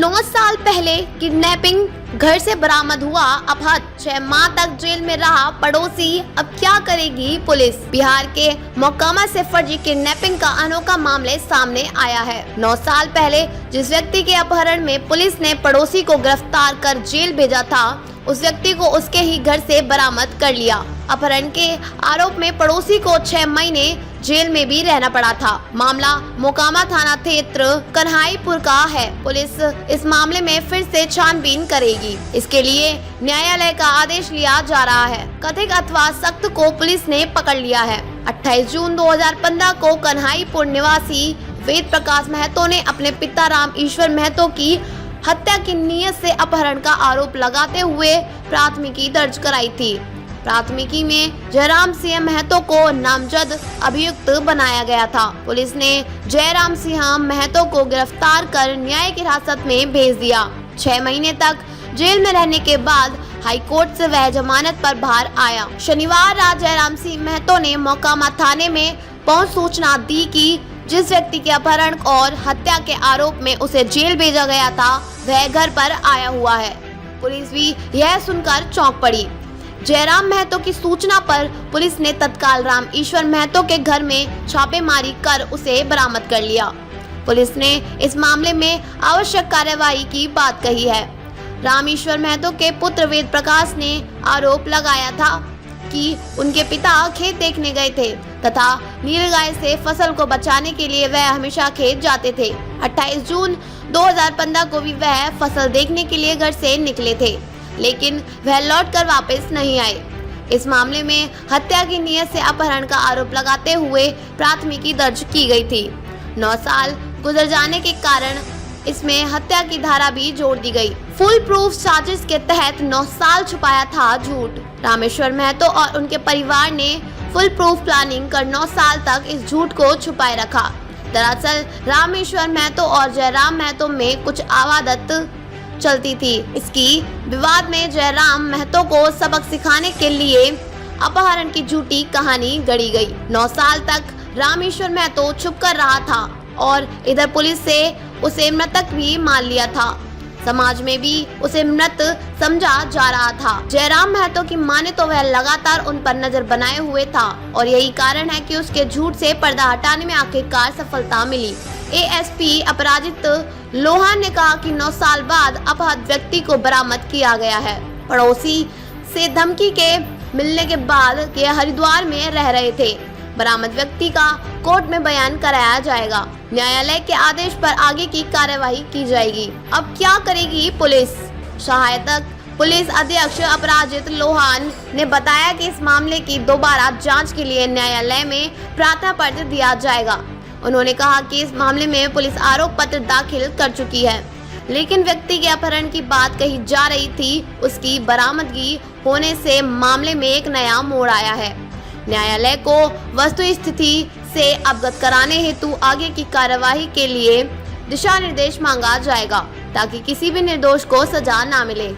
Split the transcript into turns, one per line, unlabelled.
9 साल पहले किडनैपिंग घर से बरामद हुआ अपहृत, 6 माह तक जेल में रहा पड़ोसी, अब क्या करेगी पुलिस। बिहार के मोकामा से फर्जी किडनैपिंग का अनोखा मामले सामने आया है। 9 साल पहले जिस व्यक्ति के अपहरण में पुलिस ने पड़ोसी को गिरफ्तार कर जेल भेजा था, उस व्यक्ति को उसके ही घर से बरामद कर लिया। अपहरण के आरोप में पड़ोसी को 6 महीने जेल में भी रहना पड़ा था। मामला मोकामा थाना क्षेत्र कन्हाईपुर का है। पुलिस इस मामले में फिर से छानबीन करेगी। इसके लिए न्यायालय का आदेश लिया जा रहा है। कथित अथवा सख्त को पुलिस ने पकड़ लिया है। 28 जून 2015 को कन्हाईपुर निवासी वेद प्रकाश महतो ने अपने पिता राम ईश्वर महतो की हत्या की नीयत से अपहरण का आरोप लगाते हुए प्राथमिकी दर्ज कराई थी। प्राथमिकी में जयराम सिंह महतो को नामजद अभियुक्त बनाया गया था। पुलिस ने जयराम सिंह महतो को गिरफ्तार कर न्यायिक हिरासत में भेज दिया। 6 महीने तक जेल में रहने के बाद हाईकोर्ट से वह जमानत पर बाहर आया। शनिवार रात जयराम सिंह महतो ने मोकामा थाने में पहुंच सूचना दी कि जिस व्यक्ति के अपहरण और हत्या के आरोप में उसे जेल भेजा गया था, वह घर पर आया हुआ है। पुलिस भी यह सुनकर चौंक पड़ी। जयराम महतो की सूचना पर पुलिस ने तत्काल राम ईश्वर महतो के घर में छापेमारी कर उसे बरामद कर लिया। पुलिस ने इस मामले में आवश्यक कार्यवाही की बात कही है। राम ईश्वर महतो के पुत्र वेद प्रकाश ने आरोप लगाया था कि उनके पिता खेत देखने गए थे तथा नीलगाय से फसल को बचाने के लिए वह हमेशा खेत जाते थे। 28 जून 2015 को भी वह फसल देखने के लिए घर से निकले थे, लेकिन वह लौटकर वापस नहीं आए। इस मामले में हत्या की नीयत से अपहरण का आरोप लगाते हुए प्राथमिकी दर्ज की गई थी। 9 साल गुजर जाने के कारण इसमें हत्या की धारा भी जोड़ दी गई। फुल प्रूफ साजिश के तहत 9 साल छुपाया था झूठ। रामेश्वर महतो और उनके परिवार ने फुल प्रूफ प्लानिंग कर 9 साल तक इस झूठ को छुपाए रखा। दरअसल रामेश्वर महतो और जयराम महतो में कुछ आवादत चलती थी। इसकी विवाद में जयराम महतो को सबक सिखाने के लिए अपहरण की झूठी कहानी गढ़ी गई। 9 साल तक रामेश्वर महतो छुप कर रहा था और इधर पुलिस से उसे मृतक भी मान लिया था। समाज में भी उसे मृत समझा जा रहा था। जयराम महतो की माने तो वह लगातार उन पर नजर बनाए हुए था और यही कारण है कि उसके झूठ से पर्दा हटाने में आखिरकार सफलता मिली। एएसपी अपराजित लोहान ने कहा कि 9 साल बाद अपहृत व्यक्ति को बरामद किया गया है। पड़ोसी से धमकी के मिलने के बाद के हरिद्वार में रह रहे थे। बरामद व्यक्ति का कोर्ट में बयान कराया जाएगा। न्यायालय के आदेश पर आगे की कार्यवाही की जाएगी। अब क्या करेगी पुलिस? सहायक पुलिस अधीक्षक अपराजित लोहान ने बताया कि इस मामले की दोबारा जांच के लिए न्यायालय में प्रार्थना पत्र दिया जाएगा। उन्होंने कहा कि इस मामले में पुलिस आरोप पत्र दाखिल कर चुकी है, लेकिन व्यक्ति के अपहरण की बात कही जा रही थी, उसकी बरामदगी होने से मामले में एक नया मोड़ आया है। न्यायालय को वस्तुस्थिति से अवगत कराने हेतु आगे की कार्यवाही के लिए दिशा निर्देश मांगा जाएगा ताकि किसी भी निर्दोष को सजा न मिले।